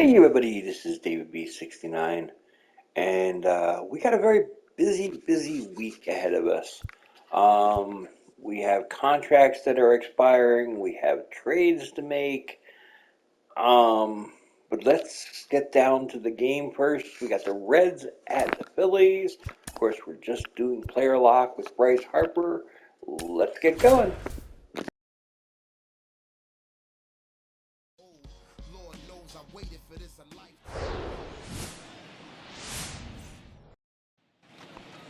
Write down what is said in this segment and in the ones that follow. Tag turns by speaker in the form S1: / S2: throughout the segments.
S1: Hey everybody, this is David B69, and we got a very busy week ahead of us. We have contracts that are expiring, we have trades to make, but let's get down to the game first. We got the Reds at the Phillies. Of course, we're just doing player lock with Bryce Harper. Let's get going.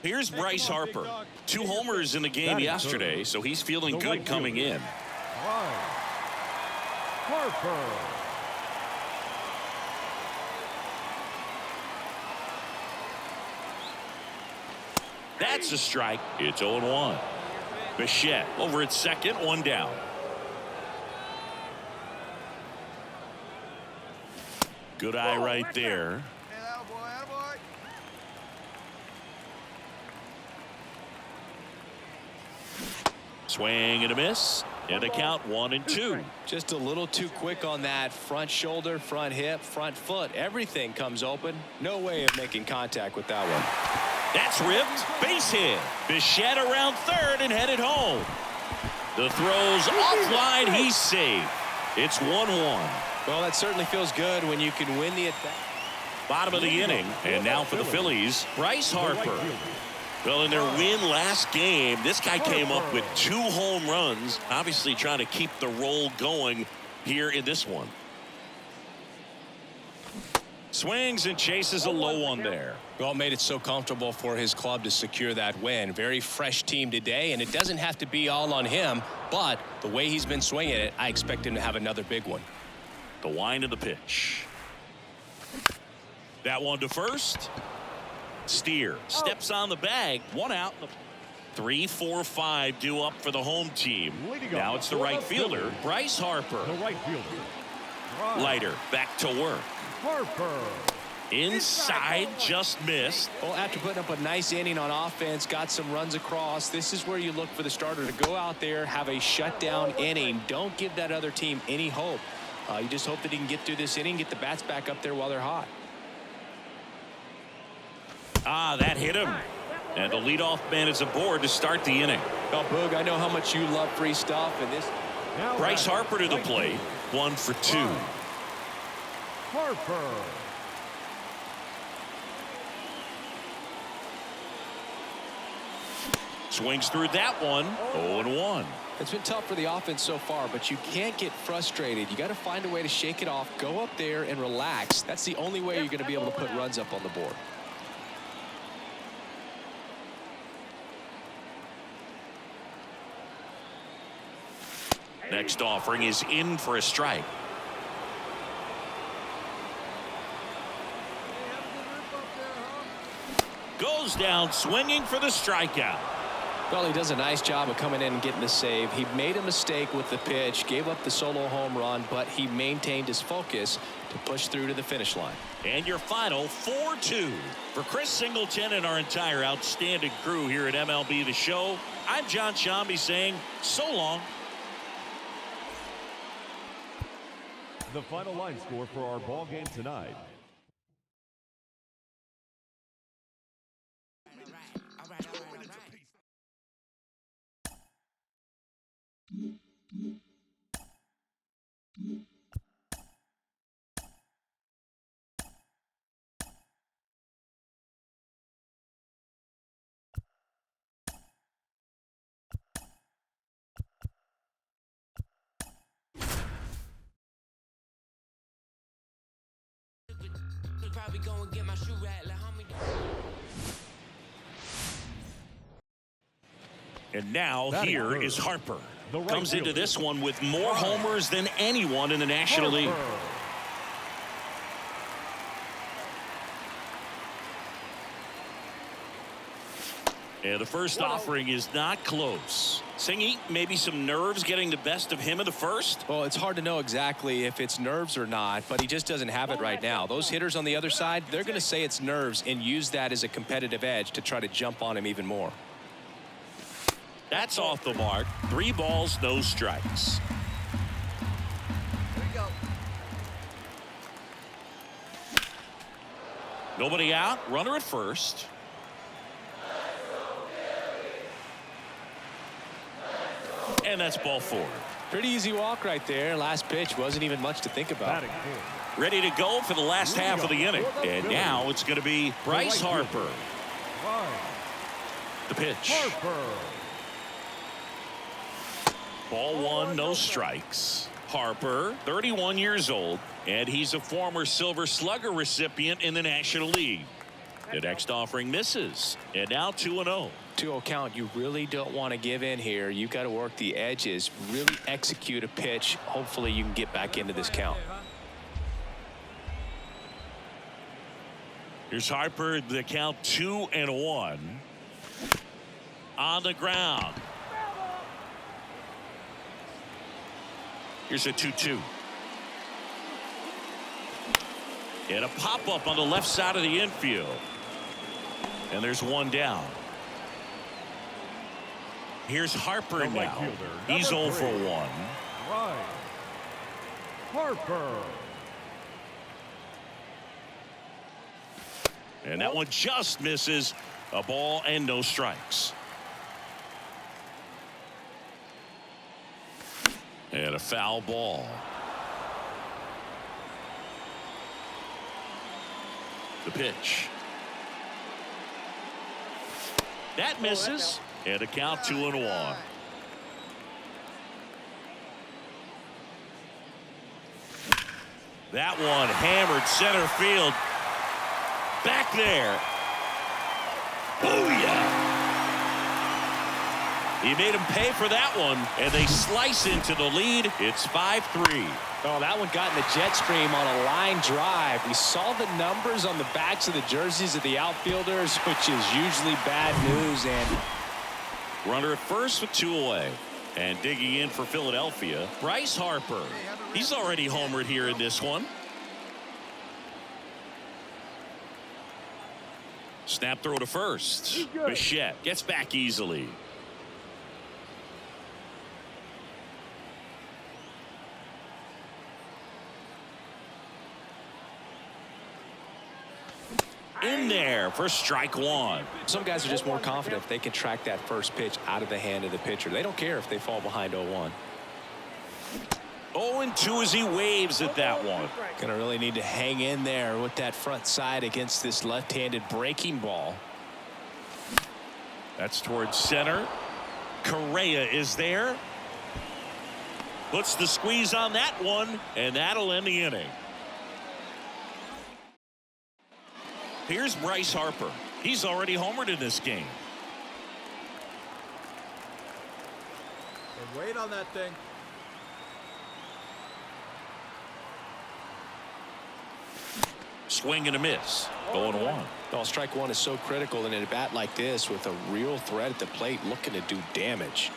S2: Here's Bryce Harper. 2 homers in the game yesterday, so he's feeling good coming in.
S3: Harper.
S2: That's a strike. It's 0-1. Bichette over at second, 1 down. Good eye right there. Swing and a miss, and a count 1-2.
S4: Just a little too quick on that front shoulder, front hip, front foot. Everything comes open. No way of making contact with that one.
S2: That's ripped. Base hit. Bichette around third and headed home. The throw's offline. He's safe. It's 1-1.
S4: Well, that certainly feels good when you can win the at-bat.
S2: Bottom of the inning, and now for the Phillies, Bryce Harper. Well, in their win last game, this guy came up with 2 home runs, obviously trying to keep the roll going here in this one. Swings and chases a low one there.
S4: Well, made it so comfortable for his club to secure that win. Very fresh team today, and it doesn't have to be all on him, but the way he's been swinging it, I expect him to have another big one.
S2: The wind of the pitch. That one to first. Steer steps on the bag. 1 out. 3, 4, 5 due up for the home team. Now it's the right fielder, Bryce Harper.
S3: The right fielder.
S2: Leiter back to work.
S3: Harper.
S2: Inside, just missed.
S4: Well, after putting up a nice inning on offense, got some runs across, this is where you look for the starter to go out there, have a shutdown inning. Don't give that other team any hope. You just hope that he can get through this inning, get the bats back up there while they're hot.
S2: That hit him. And the leadoff man is aboard to start the inning.
S4: Well, Boog, I know how much you love free stuff, and this.
S2: Bryce Harper to the plate. 1 for 2.
S3: Harper.
S2: Swings through that one. 0-1.
S4: It's been tough for the offense so far, but you can't get frustrated. You got to find a way to shake it off, go up there and relax. That's the only way you're going to be able to put runs up on the board.
S2: Next offering is in for a strike. Goes down swinging for the strikeout.
S4: Well, he does a nice job of coming in and getting the save. He made a mistake with the pitch, gave up the solo home run, but he maintained his focus to push through to the finish line.
S2: And your final 4-2. For Chris Singleton and our entire outstanding crew here at MLB The Show, I'm John Shambi saying so long.
S3: The final line score for our ball game tonight.
S5: Probably go and get my shoe rattler, homie.
S2: And now here is Harper.
S3: Right
S2: Comes
S3: fielder.
S2: into this one with more homers than anyone in the National League. And the first offering is not close. Singy, maybe some nerves getting the best of him in the first?
S4: Well, it's hard to know exactly if it's nerves or not, but he just doesn't have it right now. Those hitters on the other side, they're going to say it's nerves and use that as a competitive edge to try to jump on him even more.
S2: That's off the mark. 3 balls, no strikes.
S5: Here we go.
S2: Nobody out. Runner at first. And that's ball 4.
S4: Pretty easy walk right there. Last pitch wasn't even much to think about.
S3: Batting fourth.
S2: Ready to go for the last half of the inning. And now it's going to be Bryce Harper.
S3: Right.
S2: The pitch.
S3: Harper.
S2: Ball 1, no strikes. Harper, 31 years old, and he's a former Silver Slugger recipient in the National League. The next offering misses, and now 2-0.
S4: 2-0 count. You really don't want to give in here. You've got to work the edges, really execute a pitch. Hopefully you can get back into this count.
S2: Here's Harper, the count 2-1. On the ground. Here's a 2-2. And a pop-up on the left side of the infield. And there's one down. Here's Harper
S3: The
S2: now.
S3: right fielder,
S2: He's
S3: number
S2: 0 for 1.
S3: Right. Harper.
S2: And that one just misses. A ball and no strikes. And a foul ball. The pitch. That misses. And a count 2-1. That one hammered center field. Back there. Booyah. He made him pay for that one, and they slice into the lead. It's 5-3.
S4: Oh, that one got in the jet stream on a line drive. We saw the numbers on the backs of the jerseys of the outfielders, which is usually bad news. And
S2: runner at first with 2 away. And digging in for Philadelphia, Bryce Harper. He's already homered here in this one. Snap throw to first. Bichette gets back easily. In there for strike 1.
S4: some guys are just more confident if they can track that first pitch out of the hand of the pitcher. They don't care if they fall behind 0-1.
S2: 0-2 as he waves at that one.
S4: Gonna really need to hang in there with that front side against this left-handed breaking ball.
S2: That's towards center. Correa is there. Puts the squeeze on that one, and that'll end the inning. Here's Bryce Harper. He's already homered in this game.
S6: And wait on that thing.
S2: Swing and a miss. 0-1.
S4: Well, strike one is so critical in a bat like this with a real threat at the plate looking to do damage.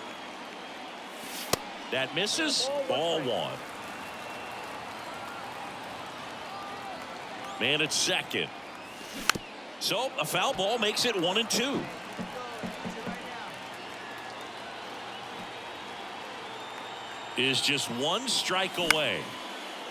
S2: That misses. Ball 1. Man at second. So a foul ball makes it 1-2. Is just one strike away.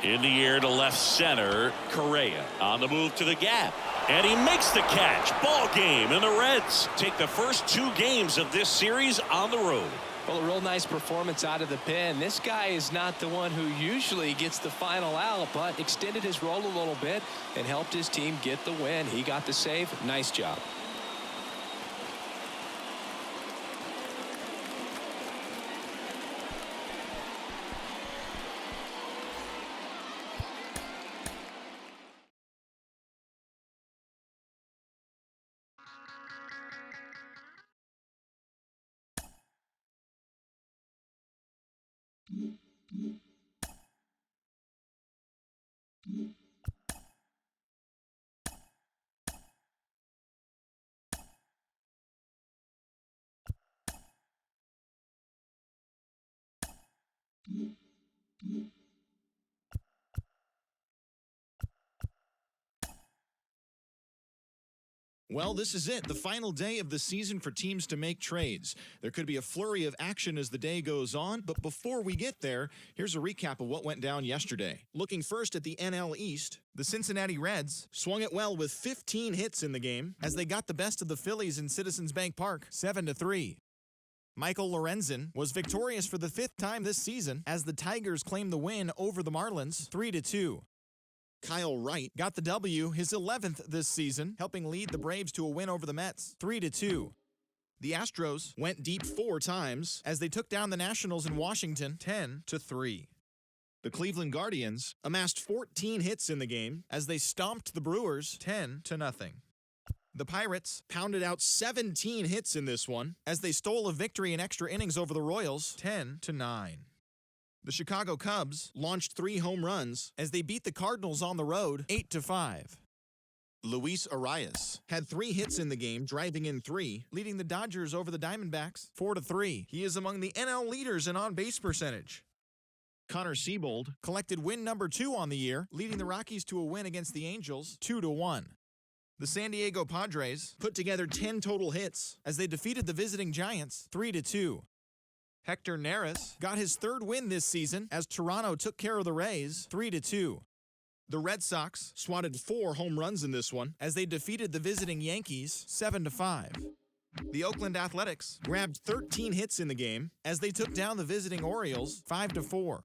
S2: In the air to left center, Correa on the move to the gap. And he makes the catch. Ball game, and the Reds take the first 2 games of this series on the road.
S4: Well, a real nice performance out of the pen. This guy is not the one who usually gets the final out, but extended his role a little bit and helped his team get the win. He got the save. Nice job.
S6: Well, this is it, the final day of the season for teams to make trades. There could be a flurry of action as the day goes on, but before we get there, here's a recap of what went down yesterday. Looking first at the NL East, the Cincinnati Reds swung it well with 15 hits in the game as they got the best of the Phillies in Citizens Bank Park, 7-3. Michael Lorenzen was victorious for the 5th time this season as the Tigers claimed the win over the Marlins, 3-2. Kyle Wright got the W, his 11th this season, helping lead the Braves to a win over the Mets, 3-2. The Astros went deep 4 times as they took down the Nationals in Washington, 10-3. The Cleveland Guardians amassed 14 hits in the game as they stomped the Brewers, 10-0. The Pirates pounded out 17 hits in this one as they stole a victory in extra innings over the Royals, 10-9. The Chicago Cubs launched 3 home runs as they beat the Cardinals on the road 8-5. Luis Arias had 3 hits in the game, driving in 3, leading the Dodgers over the Diamondbacks 4-3. He is among the NL leaders in on-base percentage. Connor Siebold collected win number 2 on the year, leading the Rockies to a win against the Angels 2-1. The San Diego Padres put together 10 total hits as they defeated the visiting Giants 3-2. Hector Neris got his 3rd win this season as Toronto took care of the Rays 3-2. The Red Sox swatted 4 home runs in this one as they defeated the visiting Yankees 7-5. The Oakland Athletics grabbed 13 hits in the game as they took down the visiting Orioles 5-4.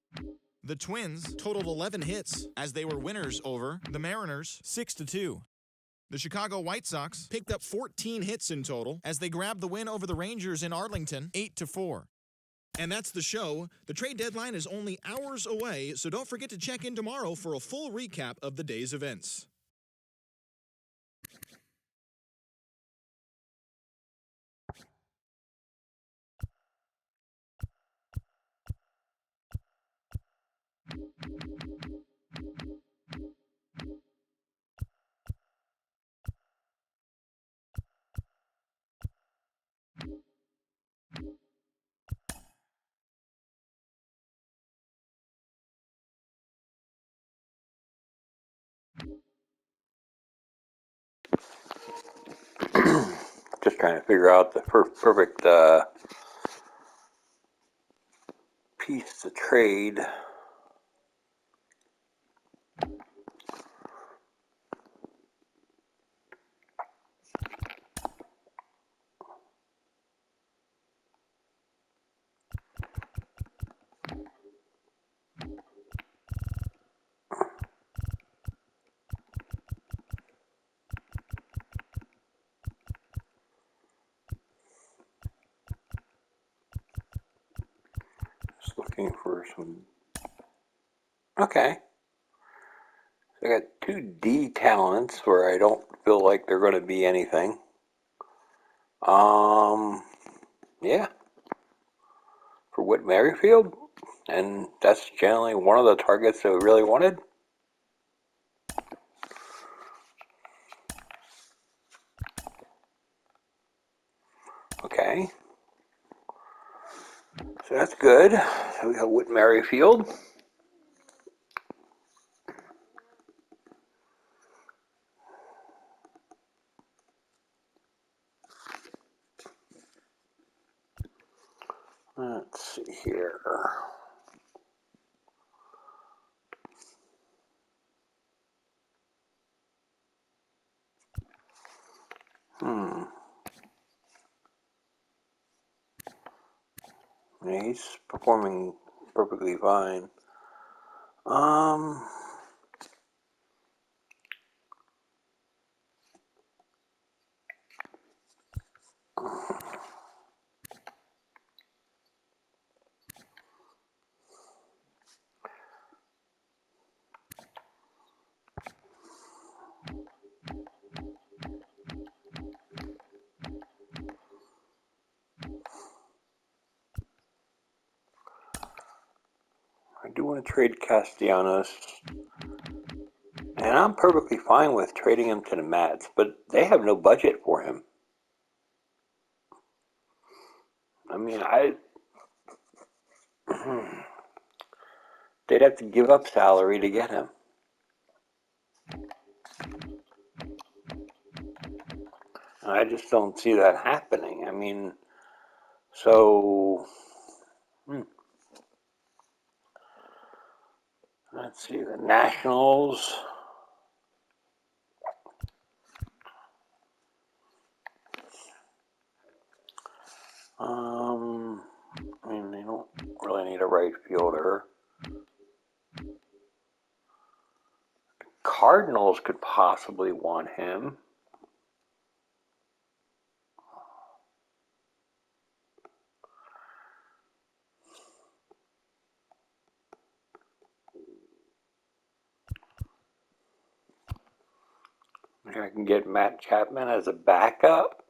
S6: The Twins totaled 11 hits as they were winners over the Mariners 6-2. The Chicago White Sox picked up 14 hits in total as they grabbed the win over the Rangers in Arlington 8-4. And that's the show. The trade deadline is only hours away, so don't forget to check in tomorrow for a full recap of the day's events.
S1: Just trying to figure out the perfect piece to trade. Just looking for some. Okay. So I got 2 D talents where I don't feel like they're going to be anything. Yeah. For Whit Merrifield, and that's generally one of the targets that we really wanted. Okay. So that's good. So we got Whit Merrifield. Let's see here. Yeah, he's performing perfectly fine. I do want to trade Castellanos, and I'm perfectly fine with trading him to the Mets, but they have no budget for him. I mean, they'd have to give up salary to get him. I just don't see that happening. I mean, so let's see, the Nationals. I mean, they don't really need a right fielder. Cardinals could possibly want him. I can get Matt Chapman as a backup.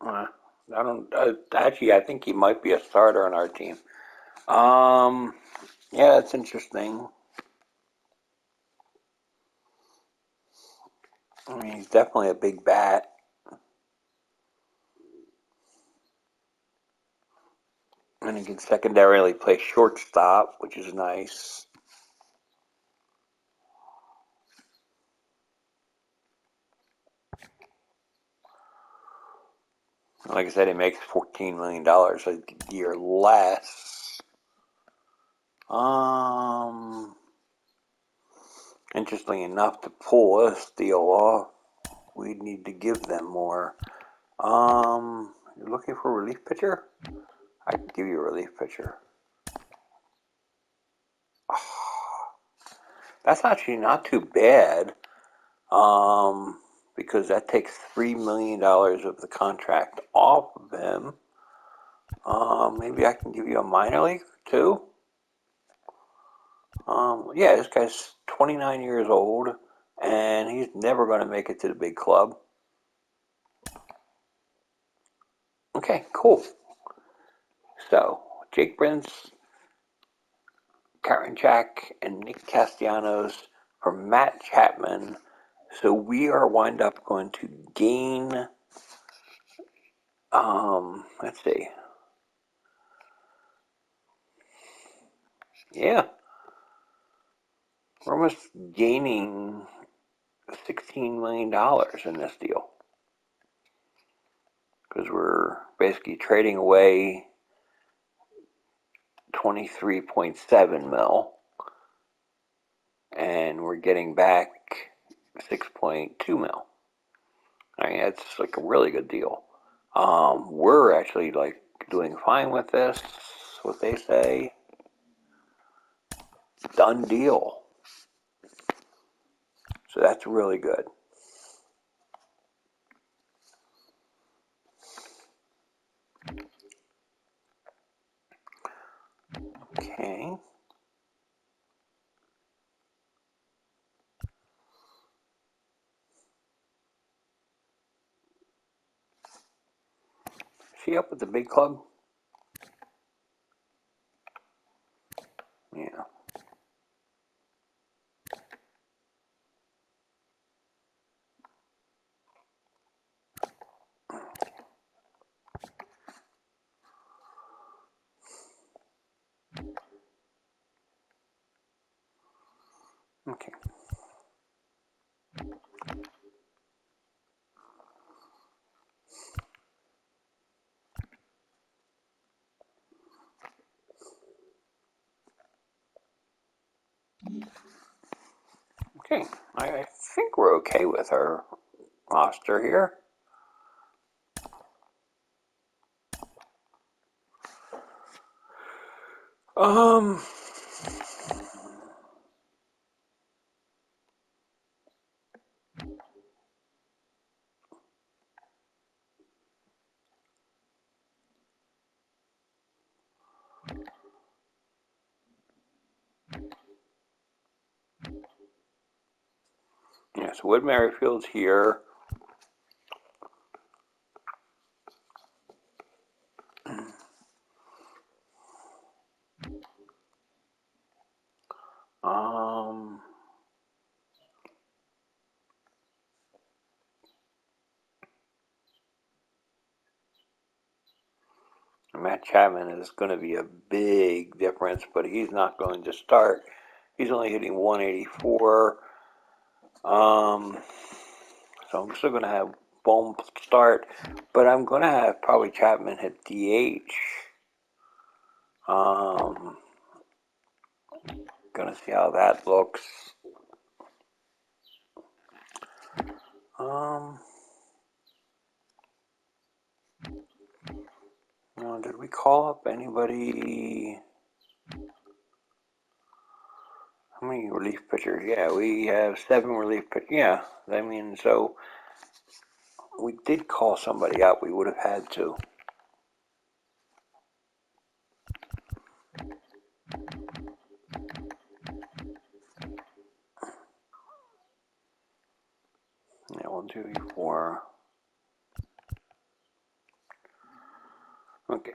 S1: I don't. Actually, I think he might be a starter on our team. Yeah, that's interesting. I mean, he's definitely a big bat. And he can secondarily play shortstop, which is nice. Like I said, he makes $14 million a year less. Interestingly enough, to pull this deal off, we need to give them more. You're looking for a relief pitcher? I can give you a relief pitcher. That's actually not too bad. Because that takes $3 million of the contract off of him. Maybe I can give you a minor league too. Yeah, this guy's 29 years old, and he's never going to make it to the big club. Okay, cool. So, Jake Prince, Karen Jack, and Nick Castellanos for Matt Chapman. So we are wind up going to gain, let's see. Yeah. We're almost gaining $16 million in this deal. Because we're basically trading away 23.7 mil. And we're getting back 6.2 mil. I mean, that's like a really good deal. We're actually like doing fine with this. What they say. Done deal. So that's really good. Okay. Is she up with the big club? Yeah. Okay. Okay. I think we're okay with our roster here. Yeah, so Wood Merrifield's here. Matt Chapman is going to be a big difference, but he's not going to start. He's only hitting 184. So I'm still going to have Bohm start, but I'm going to have probably Chapman hit DH. Going to see how that looks. Did we call up anybody? How many relief pitchers? Yeah, we have 7 relief pitchers. Yeah, I mean, so we did call somebody up. We would have had to. Yeah, 1, 2, 3, 4. Okay.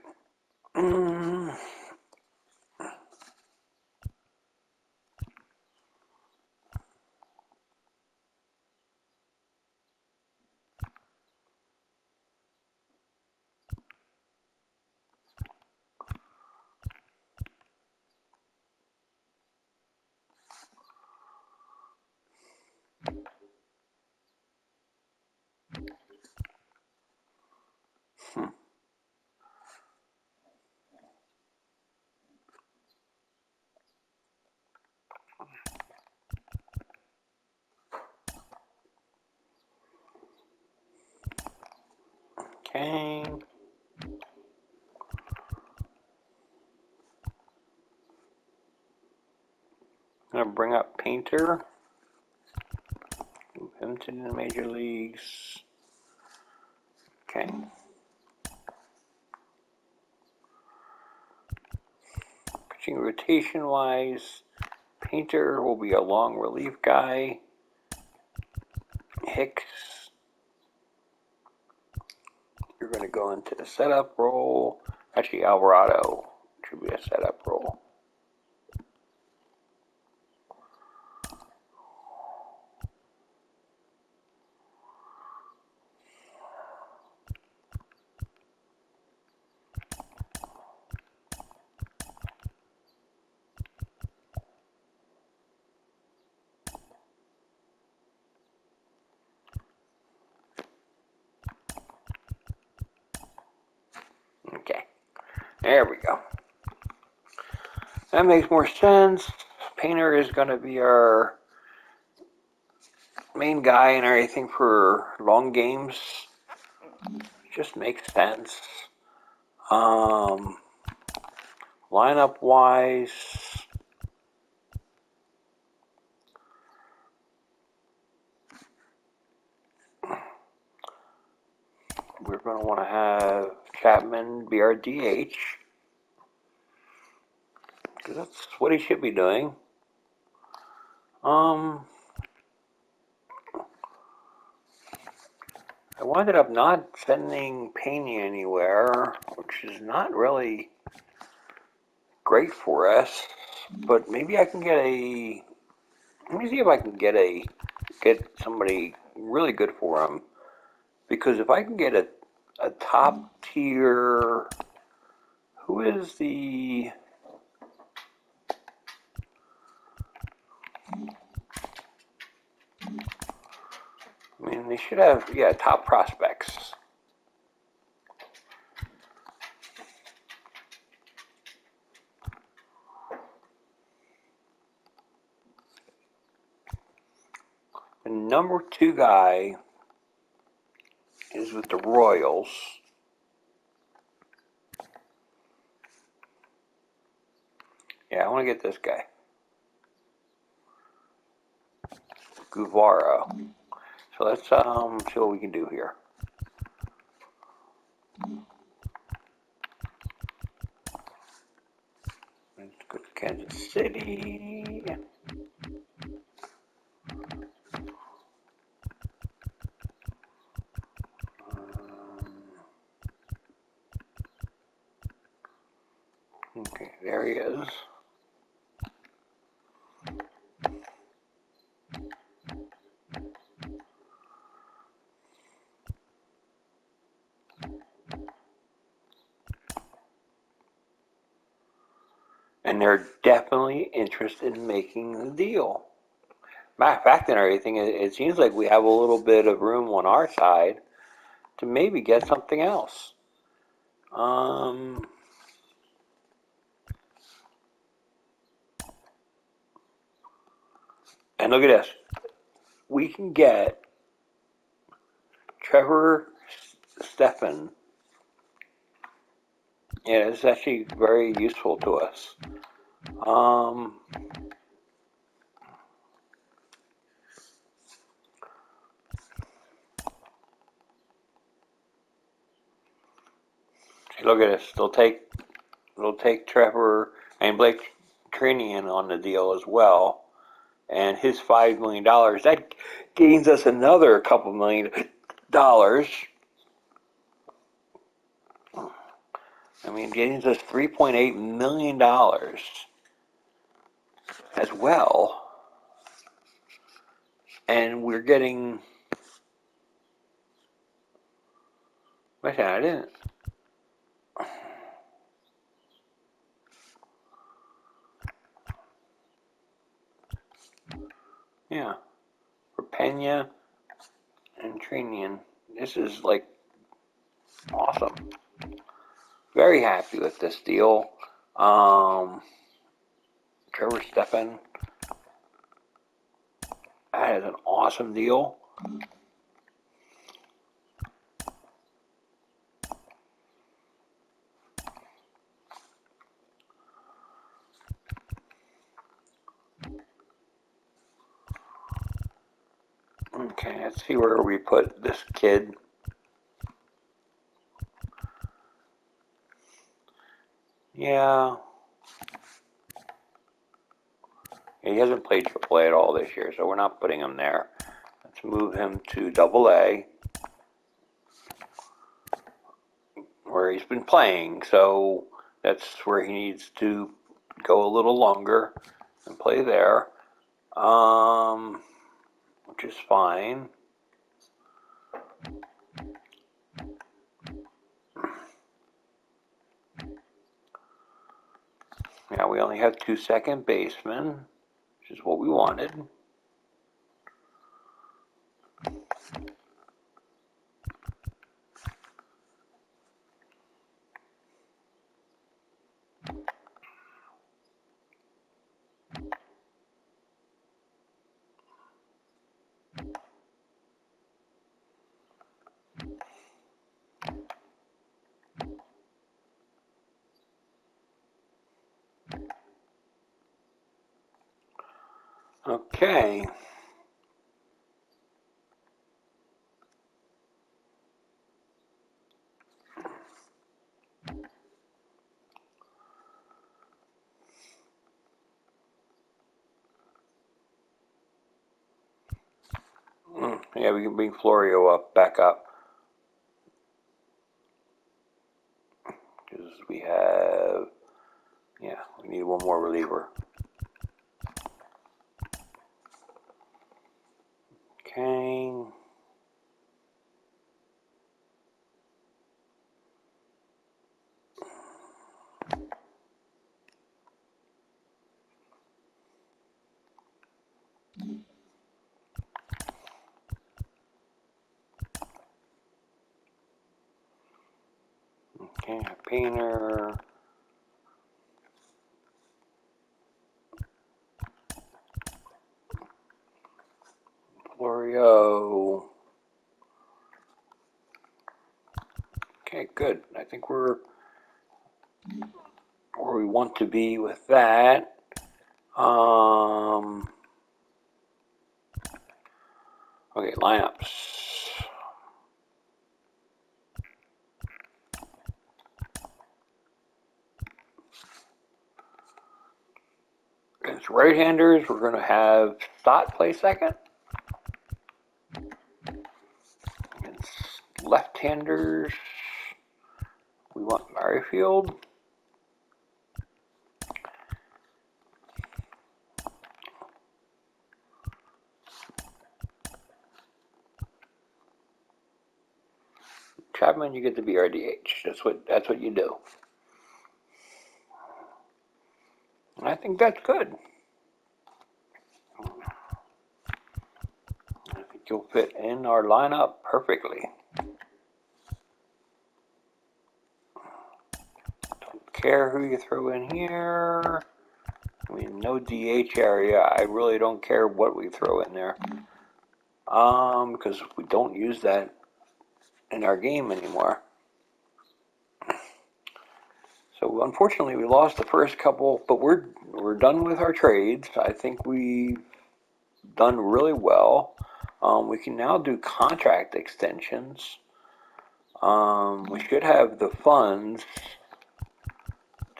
S1: Okay. I'm going to bring up Painter. Move him to the major leagues. Okay. Pitching rotation wise, Painter will be a long relief guy. Hicks, you're going to go into the setup role. Actually, Alvarado should be a setup role. Okay, there we go. That makes more sense. Painter is going to be our main guy and everything for long games. Just makes sense. Lineup wise, we're going to want to have Chapman be our DH, because that's what he should be doing. I wound up not sending Pena anywhere, which is not really great for us. But maybe I can get a. Let me see if I can get somebody really good for him. Because if I can get a top tier, who is the? I mean, they should have top prospects. The number 2 guy is with the Royals. Yeah, I want to get this guy. Guevara. So let's see what we can do here. Let's go to Kansas City. Okay, there he is. And they're definitely interested in making the deal. Matter of fact, and everything, it seems like we have a little bit of room on our side. to maybe get something else. And look at this. We can get Trevor Stephan. Yeah, it's actually very useful to us. Look at this. They'll take Trevor and Blake Trinian on the deal as well. And his $5 million, that gains us another couple $1 million. I mean, gains us $3.8 million as well. And we're getting, wait a second, I didn't. Yeah, for Pena and Trinian. This is like awesome. Very happy with this deal. Trevor Stephan. That is an awesome deal. Okay, let's see where we put this kid. Yeah. He hasn't played AAA at all this year, so we're not putting him there. Let's move him to AA, where he's been playing. So that's where he needs to go a little longer and play there, which is fine. Now we only have 2 second basemen, which is what we wanted. Okay. Yeah, we can bring Florio back up. Because we have, yeah, we need one more reliever. Okay. Okay, Painter. Florio. Okay, good. I think we're where we want to be with that. Okay, lineups. Against right-handers, we're going to have Stott play second. Against left-handers, we want Merrifield. Chapman, you get to be RDH. That's what you do. And I think that's good. I think you'll fit in our lineup perfectly. care who you throw in here. I mean, no DH area. I really don't care what we throw in there. Because we don't use that in our game anymore. So unfortunately, we lost the first couple, but we're done with our trades. I think we've done really well. We can now do contract extensions. We should have the funds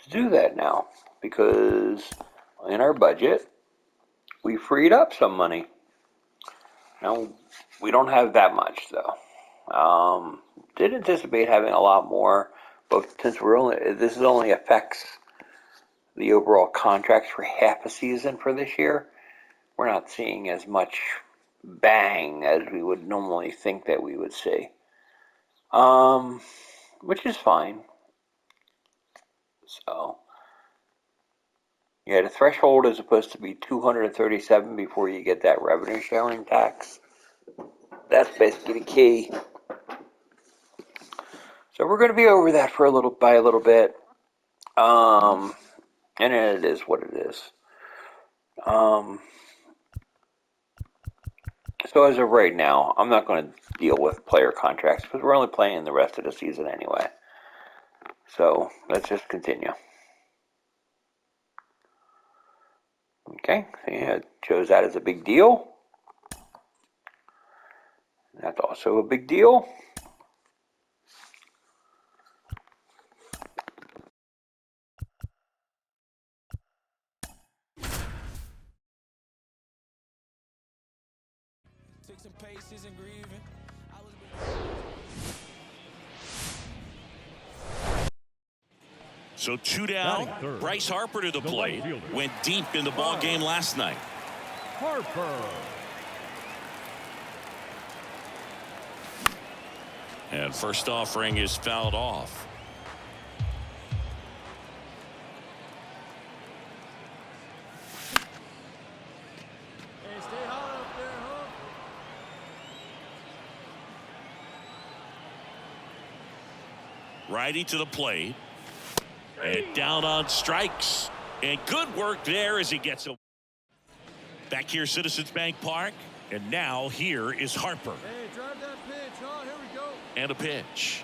S1: to do that now because in our budget, we freed up some money. Now, we don't have that much though. Did anticipate having a lot more, but since this only affects the overall contracts for half a season for this year, we're not seeing as much bang as we would normally think that we would see. Which is fine. So, yeah, the threshold is supposed to be 237 before you get that revenue sharing tax. That's basically the key. So we're going to be over that for a little bit. And it is what it is. So as of right now, I'm not going to deal with player contracts because we're only playing the rest of the season anyway. So let's just continue. Okay, so yeah, it shows that as a big deal. That's also a big deal.
S5: Took some paces and grieving.
S2: So 2 down.
S3: Third.
S2: Bryce Harper to the
S3: The
S2: plate.
S3: right fielder.
S2: Went deep in the ball game last night.
S3: Harper.
S2: And first offering is fouled off.
S5: Hey, stay hot up there, huh?
S2: Righty to the plate. And down on strikes. And good work there as he gets a. Back here, Citizens Bank Park. And now here is Harper.
S5: Hey, drive that pitch, huh? Here we go.
S2: And a pitch.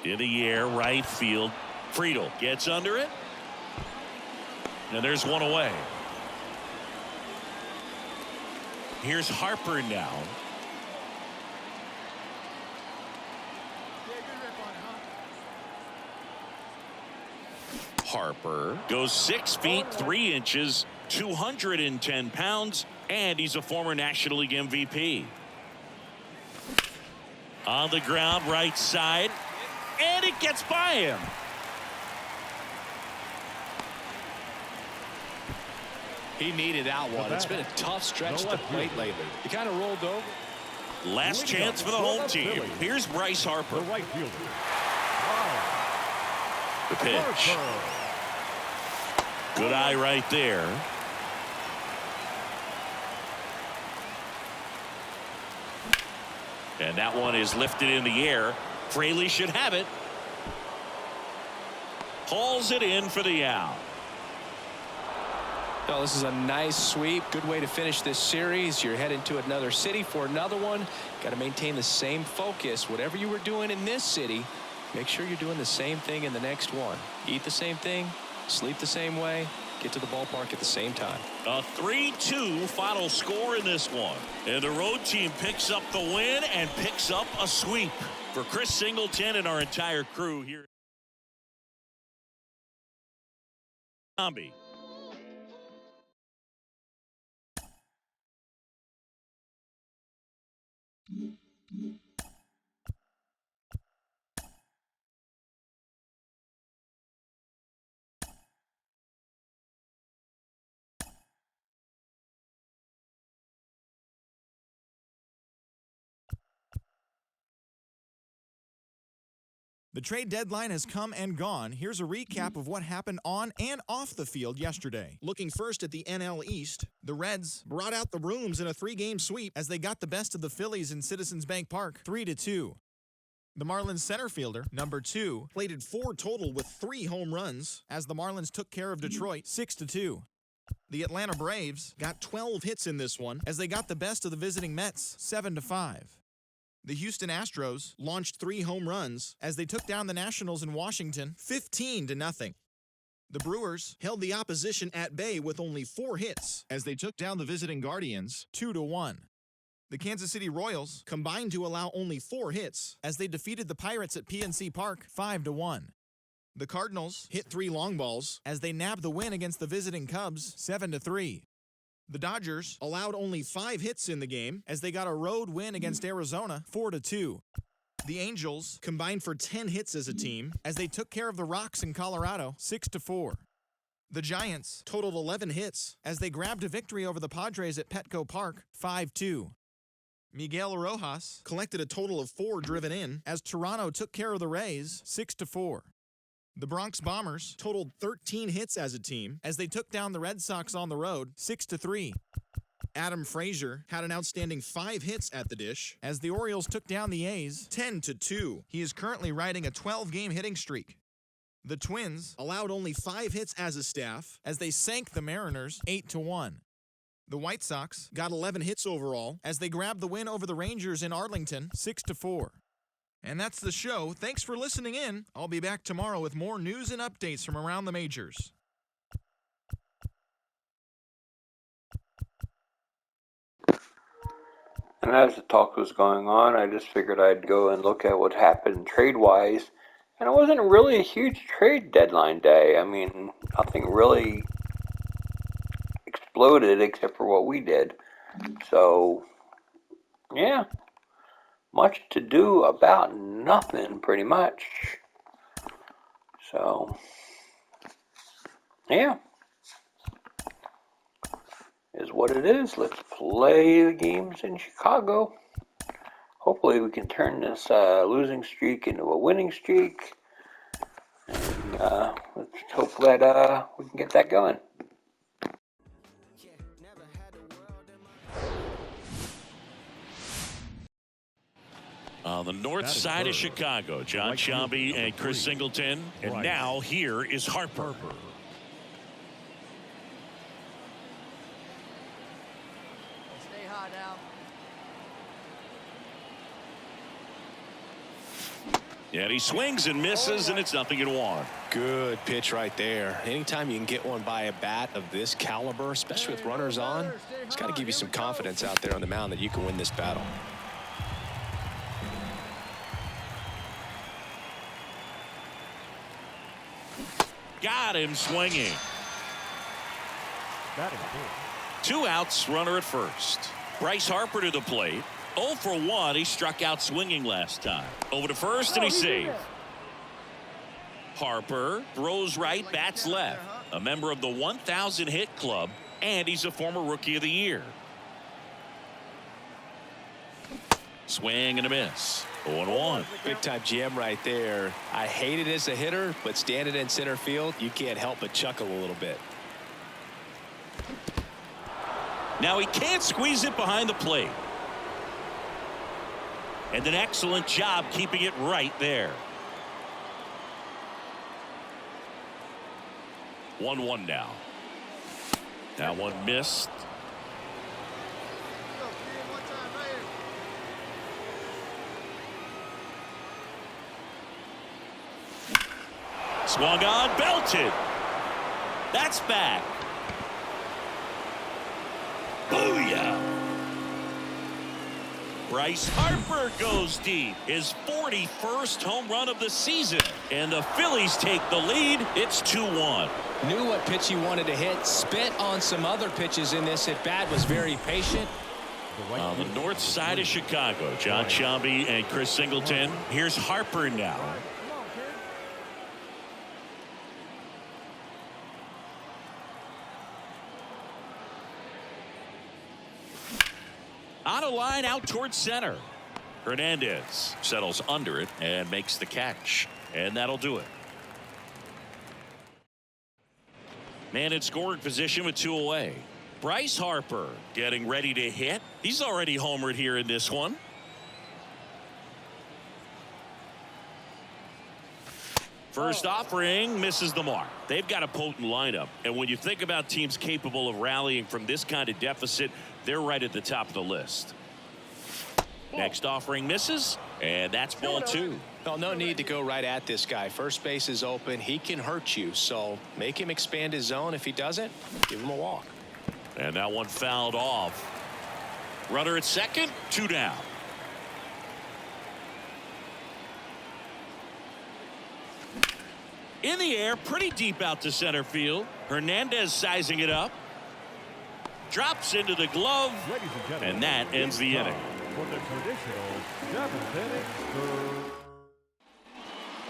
S2: In the air, right field. Friedel gets under it. And there's one away. Here's Harper now.
S5: Yeah, good rip on it, huh?
S2: Harper goes 6 feet 3 inches, 210 pounds, and he's a former National League MVP. On the ground, right side, and it gets by him.
S4: He needed that one. It's been a tough stretch at the plate lately. He kind of rolled over.
S2: Last chance for the home team. Here's Bryce
S3: The
S2: Harper.
S3: right fielder.
S2: The pitch. Good eye right there. And that one is lifted in the air. Fraley should have it. Hauls it in for the out.
S4: Oh, this is a nice sweep. Good way to finish this series. You're heading to another city for another one. Got to maintain the same focus. Whatever you were doing in this city, make sure you're doing the same thing in the next one. Eat the same thing, sleep the same way, get to the ballpark at the same time.
S2: A 3-2 final score in this one. And the road team picks up the win and picks up a sweep. For Chris Singleton and our entire crew here. Zombie.
S6: The trade deadline has come and gone. Here's a recap of what happened on and off the field yesterday. Looking first at the NL East, the Reds brought out the rooms in a 3-game sweep as they got the best of the Phillies in Citizens Bank Park, 3-2. The Marlins center fielder, number 2, plated 4 total with 3 home runs as the Marlins took care of Detroit 6-2. The Atlanta Braves got 12 hits in this one as they got the best of the visiting Mets 7-5. The Houston Astros launched 3 home runs as they took down the Nationals in Washington 15-0. The Brewers held the opposition at bay with only 4 hits as they took down the visiting Guardians 2-1. The Kansas City Royals combined to allow only 4 hits as they defeated the Pirates at PNC Park 5-1. The Cardinals hit 3 long balls as they nabbed the win against the visiting Cubs 7-3. The Dodgers allowed only 5 hits in the game as they got a road win against Arizona 4-2. The Angels combined for 10 hits as a team as they took care of the Rocks in Colorado 6-4. The Giants totaled 11 hits as they grabbed a victory over the Padres at Petco Park 5-2. Miguel Rojas collected a total of 4 driven in as Toronto took care of the Rays 6-4. The Bronx Bombers totaled 13 hits as a team as they took down the Red Sox on the road 6-3. Adam Frazier had an outstanding 5 hits at the dish as the Orioles took down the A's 10-2. He is currently riding a 12-game hitting streak. The Twins allowed only 5 hits as a staff as they sank the Mariners 8-1. The White Sox got 11 hits overall as they grabbed the win over the Rangers in Arlington 6-4. And that's the show. Thanks for listening in. I'll be back tomorrow with more news and updates from around the majors.
S1: And as the talk was going on, I just figured I'd go and look at what happened trade-wise. And it wasn't really a huge trade deadline day. I mean, nothing really exploded except for what we did. So, yeah, much to do about nothing, pretty much. So, yeah, is what it is. Let's play the games in Chicago. Hopefully we can turn this losing streak into a winning streak. And let's hope that we can get that going.
S2: On the north side of Chicago, John Shelby and Chris Singleton. And now here is Harper.
S5: Stay hot now.
S2: And he swings and misses, and it's 0-1.
S4: Good pitch right there. Anytime you can get one by a bat of this caliber, especially with runners on, it's got to give you some confidence out there on the mound that you can win this battle.
S2: Got him swinging. 2 outs, runner at first. Bryce Harper to the plate. 0 for 1. He struck out swinging last time. Over to first, and he saved. Harper throws right, bats left. A member of the 1,000 hit club, and he's a former Rookie of the Year. Swing and a miss. 0-1.
S4: Big time jam right there. I hate it as a hitter, but standing in center field, you can't help but chuckle a little bit.
S2: Now he can't squeeze it behind the plate. And an excellent job keeping it right there. 1-1 now. That one missed.
S5: Go, 3-1 time right here.
S2: Swung on, belted. That's back. Booyah. Bryce Harper goes deep. His 41st home run of the season. And the Phillies take the lead. It's 2-1.
S4: Knew what pitch he wanted to hit. Spit on some other pitches in this at bat. Was very patient.
S2: On the north side of Chicago, John Shelby and Chris Singleton. Here's Harper now.
S5: Come on, kid.
S2: On a line out towards center. Hernandez settles under it and makes the catch. And that'll do it. Man in scoring position with 2 away. Bryce Harper getting ready to hit. He's already homered here in this one. First offering misses the mark. They've got a potent lineup. And when you think about teams capable of rallying from this kind of deficit, they're right at the top of the list. Next offering misses, and that's ball 2.
S4: Well, no need to go right at this guy. First base is open. He can hurt you. So make him expand his zone. If he doesn't, give him a walk.
S2: And that one fouled off. Runner at second, 2 down. In the air, pretty deep out to center field. Hernandez sizing it up. Drops into the glove, and that ends the inning.
S3: For the traditional 7th inning.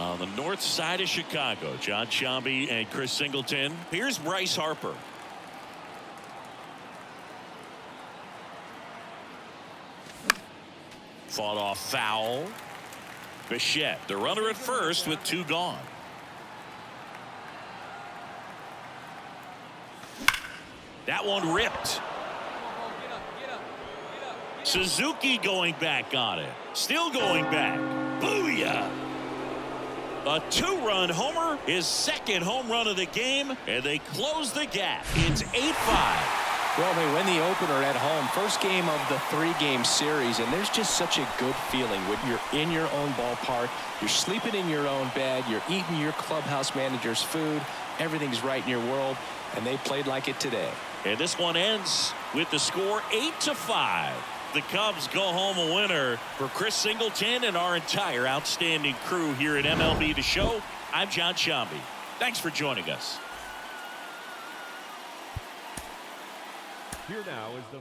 S2: On the north side of Chicago, John Sciambi and Chris Singleton. Here's Bryce Harper. Fought off foul. Bichette, the runner at first with 2 gone. That one ripped. Suzuki going back on it. Still going back. Booyah! A 2-run homer, his second home run of the game, and they close the gap. It's 8-5.
S4: Well, they win the opener at home. First game of the 3-game series, and there's just such a good feeling when you're in your own ballpark. You're sleeping in your own bed. You're eating your clubhouse manager's food. Everything's right in your world, and they played like it today.
S2: And this one ends with the score 8-5. The Cubs go home a winner. For Chris Singleton and our entire outstanding crew here at MLB The Show, I'm John Sciambi. Thanks for joining us.
S3: Here now is the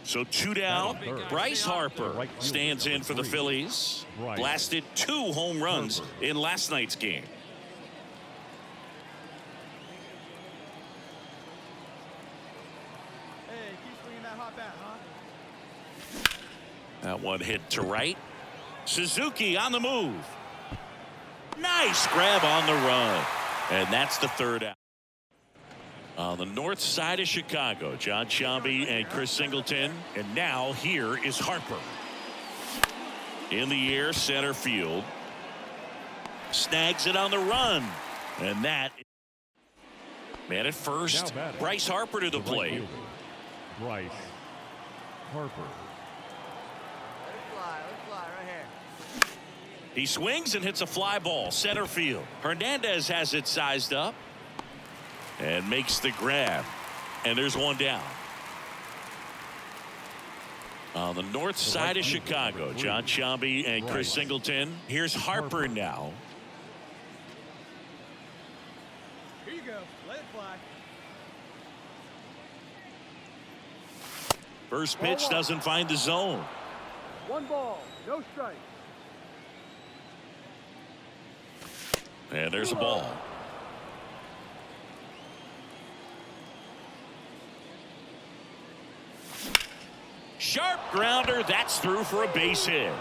S2: So 2 down. Bryce Harper stands in for the Phillies. Blasted 2 home runs in last night's game.
S5: Hey, keep swinging that hot bat, huh?
S2: That one hit to right. Suzuki on the move. Nice grab on the run. And that's the 3rd out. On the north side of Chicago, John Sciambi and Chris Singleton. And now here is Harper. In the air, center field. Snags it on the run. And that. Man at first. Bryce Harper to the plate.
S3: Bryce Harper.
S5: Let it fly right here.
S2: He swings and hits a fly ball, center field. Hernandez has it sized up. And makes the grab. And there's one down. On the north side of Chicago, John Sciambi and Chris Singleton. Here's Harper now.
S5: Here you go. Let it fly.
S2: First pitch doesn't find the zone.
S5: 1 ball, no strike.
S2: And there's a ball. Sharp grounder. That's through for a base hit.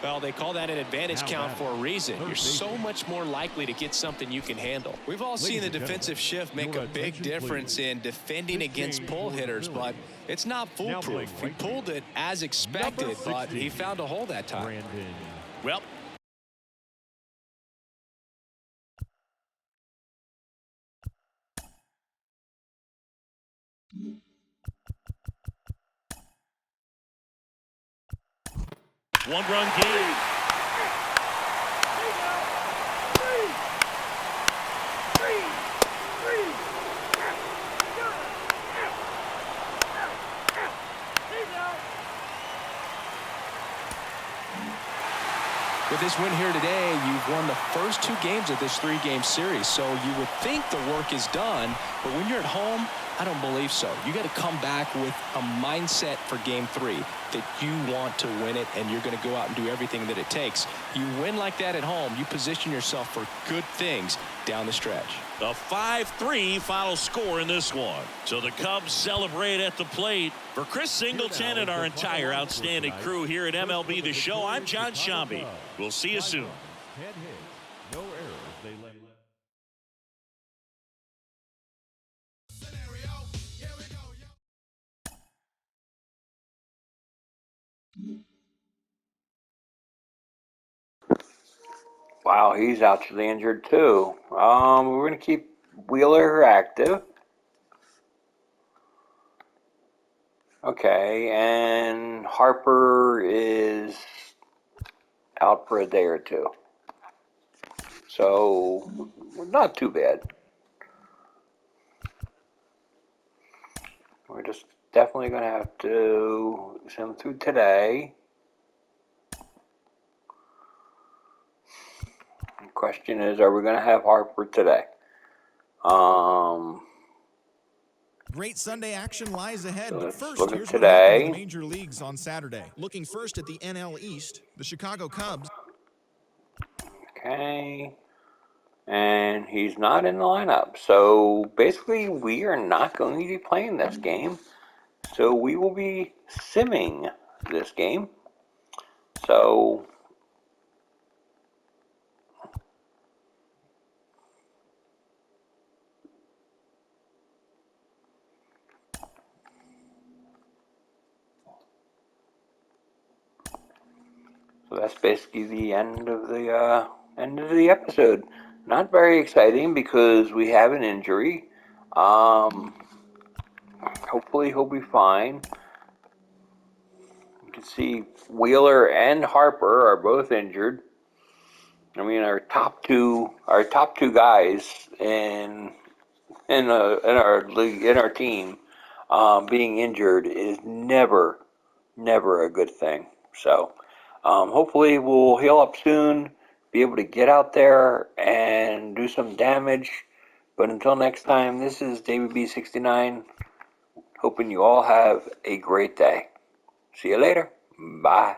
S4: Well, they call that an advantage count for a reason. You're so much more likely to get something you can handle. We've all seen the defensive shift make a big difference in defending against pull hitters, but it's not foolproof. He pulled it as expected, but he found a hole that time.
S2: Well, one-run game.
S4: With this win here today, you've won the first 2 games of this 3-game series, so you would think the work is done, but when you're at home, I don't believe so. You got to come back with a mindset for Game 3 that you want to win it, and you're going to go out and do everything that it takes. You win like that at home, you position yourself for good things down the stretch.
S2: A 5-3 final score in this one. So the Cubs celebrate at the plate. For Chris Singleton and our entire outstanding crew here at MLB The Show, I'm John Shambi. We'll see you soon.
S3: 10 hits, no errors. They let.
S1: Wow, he's actually injured too. We're going to keep Wheeler active. Okay, and Harper is out for a day or two. So, not too bad. We're just definitely going to have to send him through today. The question is, are we going to have Harper today?
S6: Great Sunday action lies ahead,
S1: So
S6: but
S1: let's
S6: first,
S1: look at
S6: here's what happened in
S1: today.
S6: the major leagues on Saturday. Looking first at the NL East, the Chicago Cubs.
S1: Okay. And he's not in the lineup. So basically, we are not going to be playing this game. So we will be simming this game. So that's basically the end of the episode. Not very exciting because we have an injury. Hopefully he'll be fine. You can see Wheeler and Harper are both injured. I mean, our top two guys in our league, in our team, being injured is never a good thing. So hopefully we'll heal up soon, be able to get out there and do some damage. But until next time, this is David B69, hoping you all have a great day. See you later. Bye.